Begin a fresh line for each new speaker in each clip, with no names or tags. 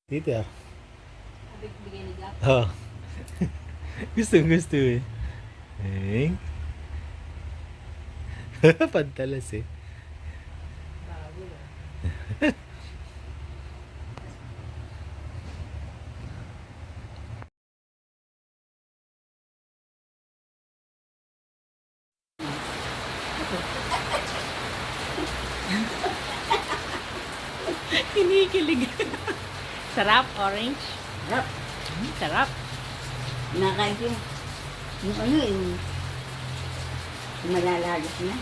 Dito ah.
Bigay ni Jack.
Oh. Gusto eh. Eh. Pantalas eh.
Bago na. Kinikilig. Sarap, orange.
Sarap.
Sarap.
Nakain ko yung ano yung malalagas na.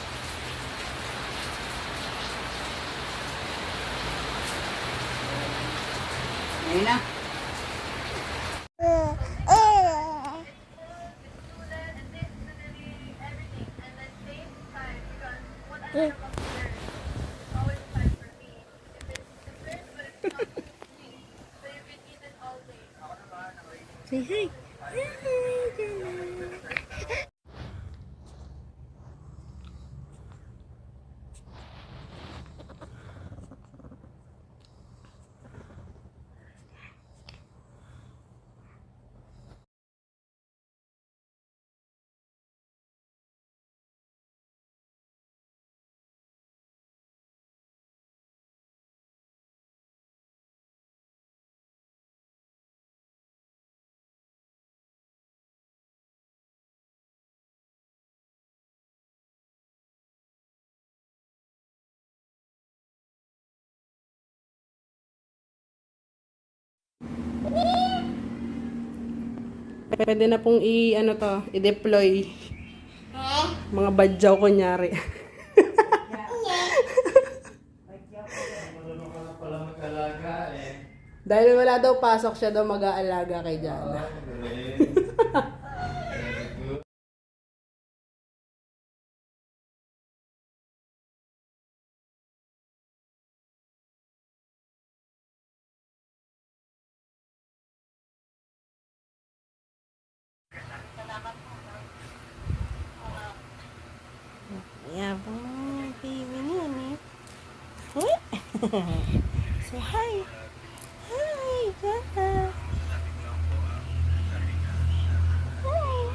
Ayun na.
Say hi. Pwede na pong i-deploy. Mga badyaw kunyari.
Marunong ka na pala mag-alaga eh.
Dahil wala daw pasok, siya daw mag-aalaga kay Jana. Yeah, baby niya. Say hi. Hi, Jana. Hi.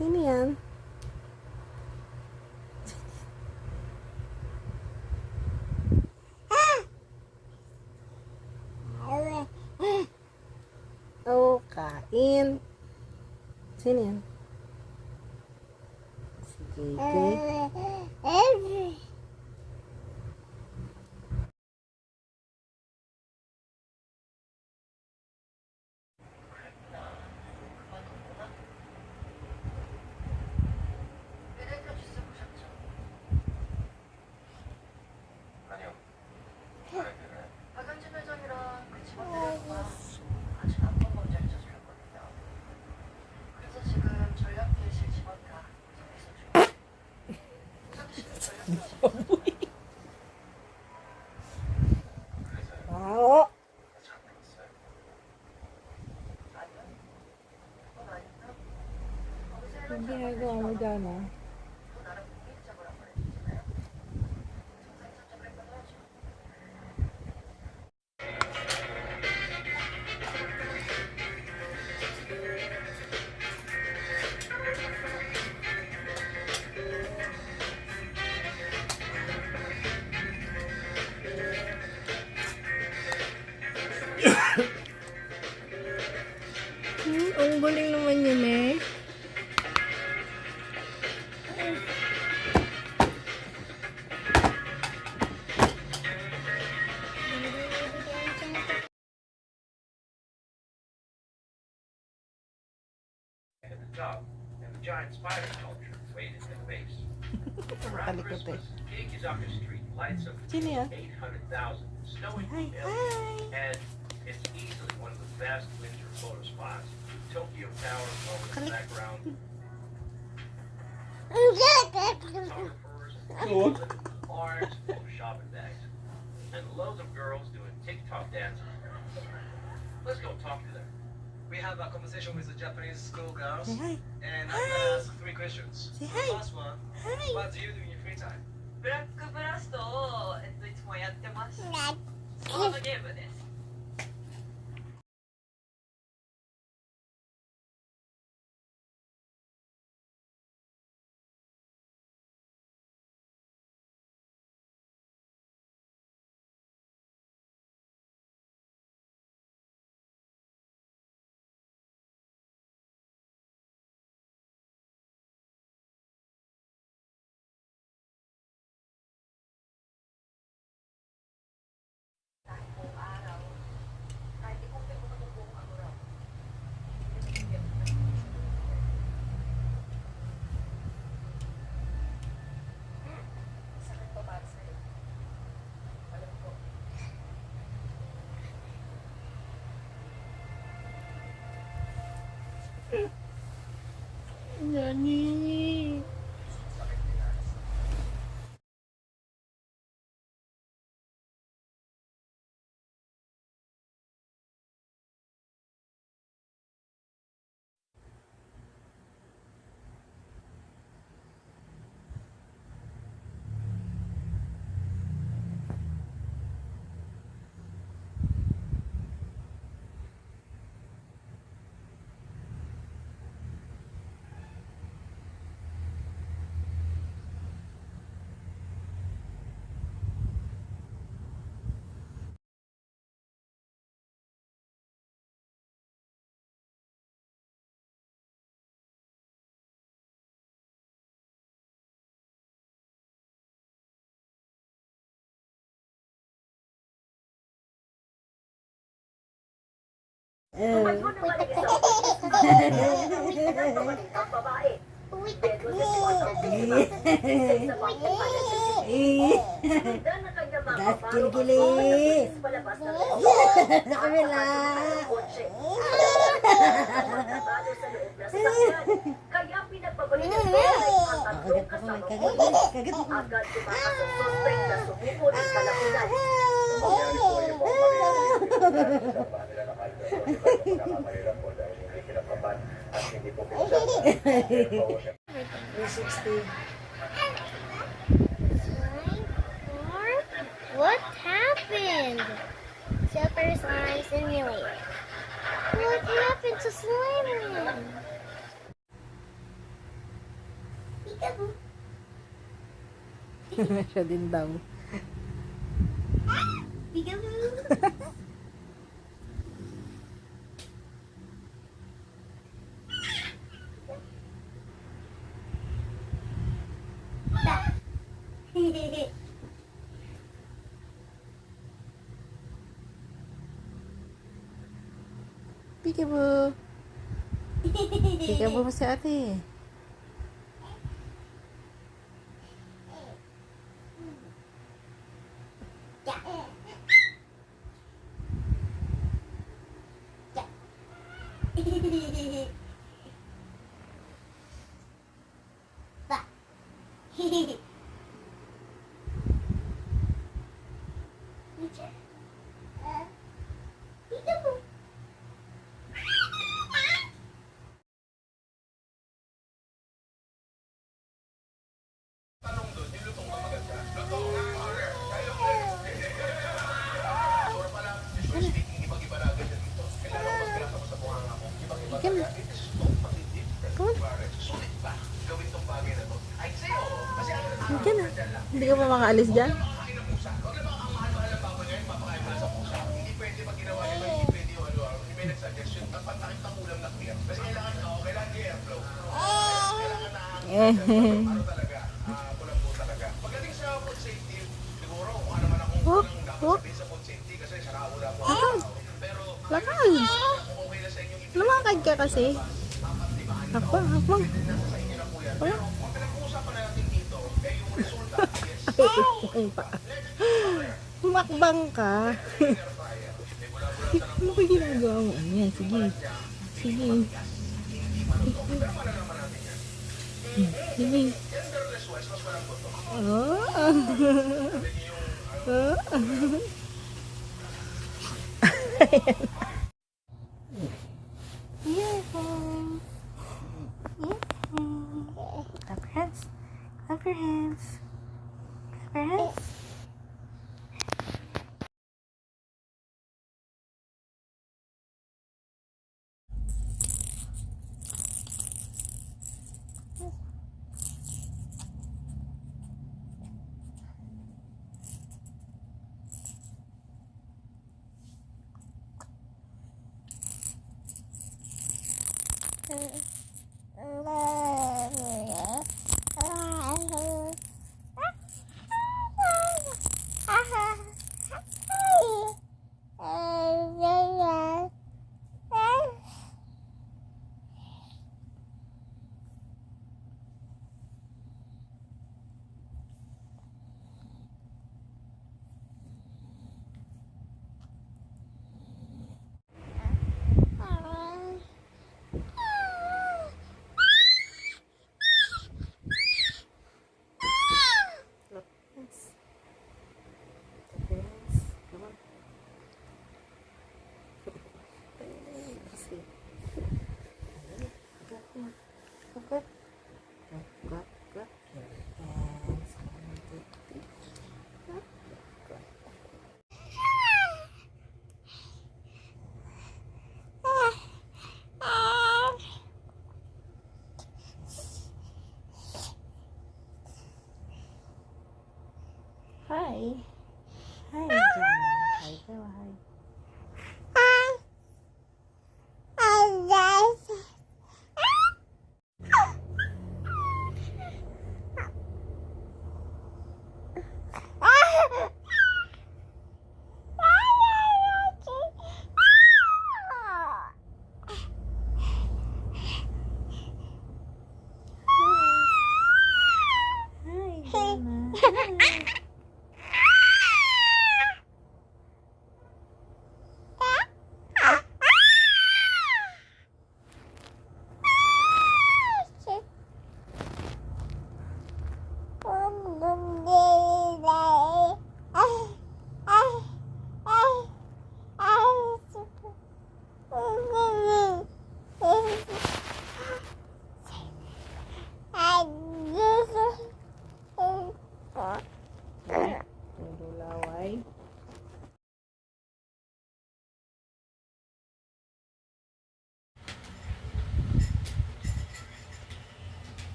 Sino yan? Oh, kain. Sino yan? Si JJ.
박연진 회장이랑 그 직원들과 아직 안 본 먼저 잊어주셨거든요. 그래서 지금 전략대실 직원 다 구성해서 중이에요.
Wow. Ang ginagawa mo dyan, ah?
나름 공익적으로 한번 해주잖아요. 정상적으로 했던 하죠.
Ang galing naman yun, eh.
The job and the giant spider sculpture. weight in the face.
Talikot
Around
eh.
Christmas, Gig is up the street, lights of
Sino yan?
800,000, snowing
Hi,
millions, and it's easily one of the best winter photo spots. Tokyo Tower over in the background. Photographers, cars full of shopping bags, and loads of girls doing TikTok dances. Let's go talk to them.
We have a conversation with the Japanese schoolgirls,
Say hi.
and I'm gonna ask 3 questions.
Say
The
hi.
first one,
Hi.
what do you do in your free time?
ブラックブラストを、いつもやってます。スマートゲームです。
Nani.
Kikilis. Sa kabila.
Kaya pinagpabalikan ko ang tatlong kasama ko.
Kagat mo.
Agad tumakas ang suspect na sumuko ng kalapitan.
What happened? Shelter's eyes simulator. What happened to Slimer?
Siya din daw. Peekaboo. Peekaboo mo si ate. Come on. Come on. Hindi ka pa makaalis dyan? Hop, hop. Lakad. Lumakad ka kasi. Hakbang, hakbang. Wala. Humakbang ka. Ano ba ginagawa mo? Ayan, sige. Sige. Sige. Oh. Earphone. Clap your hands. Clap your hands. Clap your hands. Hi. Hi, Jana. Hi, daw, hi. Hi, Jana. Hi. Laway.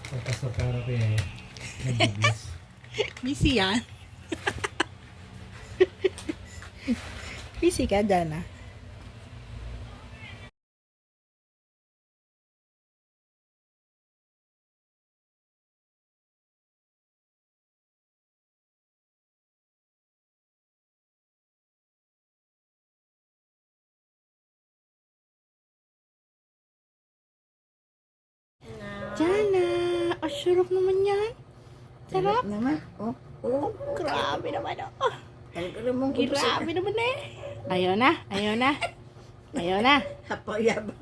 Tapos sa para ko yan. Nabibis.
Busy yan. Busy ka, Jana. Jana, asyurok naman yan. Sarap.
naman. Oh, oh.
Grabe naman, oh.
Talaga mong
Grabe naman eh. Ayaw na, ayaw na. Ayaw na.
Hapayabang.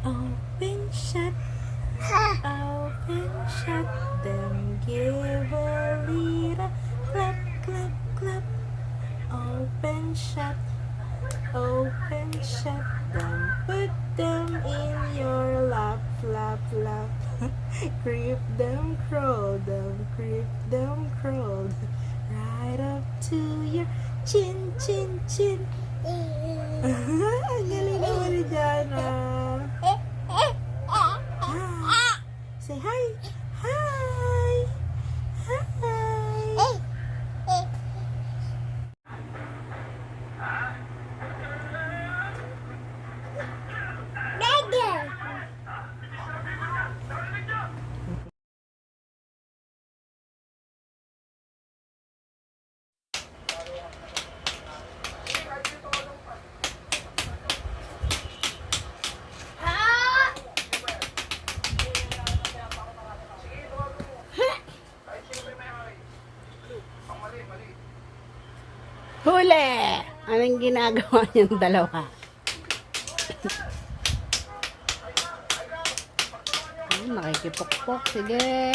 Open, shut, open, shut them, give a little clap, clap, clap. Open, shut them, put them in your lap, lap, lap. Creep them, crawl them, right up to your chin, chin, chin. Ang galing naman ni Jana. Hi. Say hi. Hi. Hi. Huli! Anong ginagawa niyong dalawa? Nakikipokpok. Sige.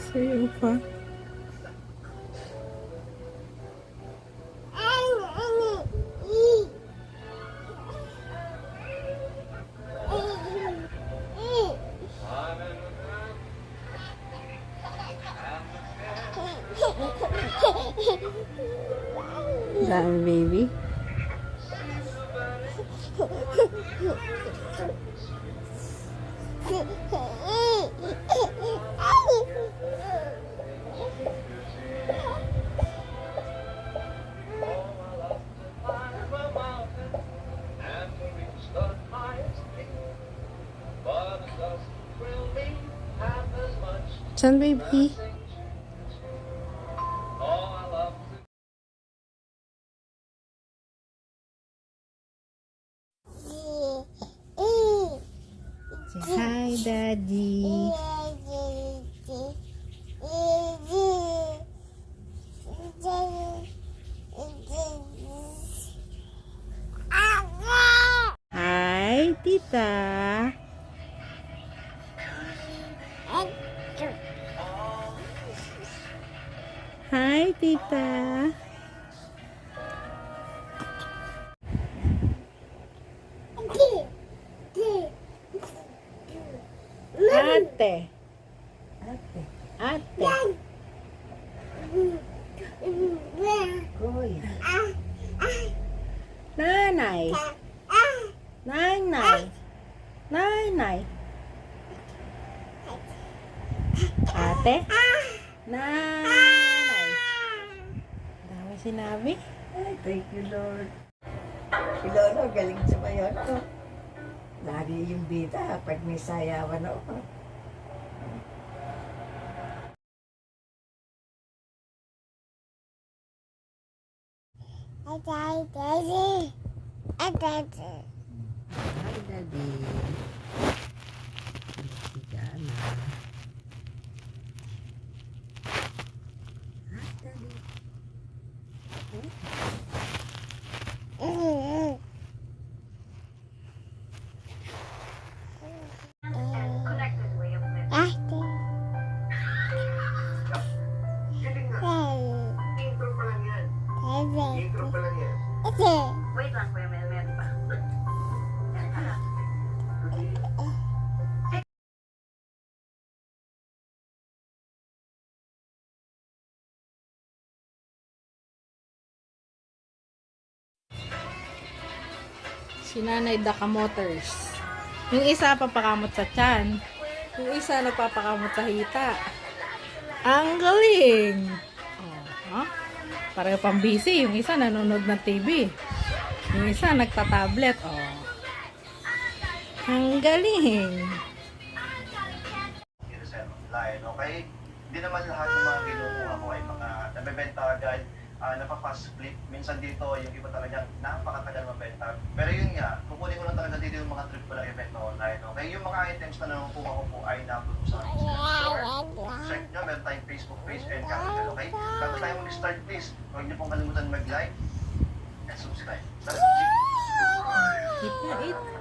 Sayo pa. Dami, baby. Saan, baby? Say hi, Daddy. Hi, Tita. Hi, Tita. Ate. Ate. Kuya. Nanay. Nanay. Nanay. Ate. Nanay. Dami sinabi.
Ay, thank you, Lord. Si Lolo, galing sa bayan ko. Lagi yung bida pag may sayawan ako.
Daddy.
Hi, Daddy. Si Jana. Hi, Daddy.
Intro pa lang yan. Intro pa lang yan.
Wait lang, Kuya Melmet pa.
Si Nanay Daka Motors. Yung isa papakamot sa tiyan. Yung isa nagpapakamot sa hita. Ang galing! Oh, ha? Pareho pang busy. Yung isa nanonood ng TV. Yung isa nagtatablet. Oh. Ang galing!
Line, okay? Hindi naman lahat ng mga kinukuha ko ay mga nabebenta agad, napapa-fast flip. Minsan dito, yung iba talagang napakatagal mabenta. Pero yun nga, kukunin ko lang talaga dito yung mga trip ko lang event na online, okay? Yung mga items na nakukuha ko po ay na-upload ko sa aking store. Check nyo, meron tayong Facebook page and channel, okay? Bago tayo mag-start, please, huwag niyo pong kalimutan mag-like and subscribe. Tara,
Eat na, eat.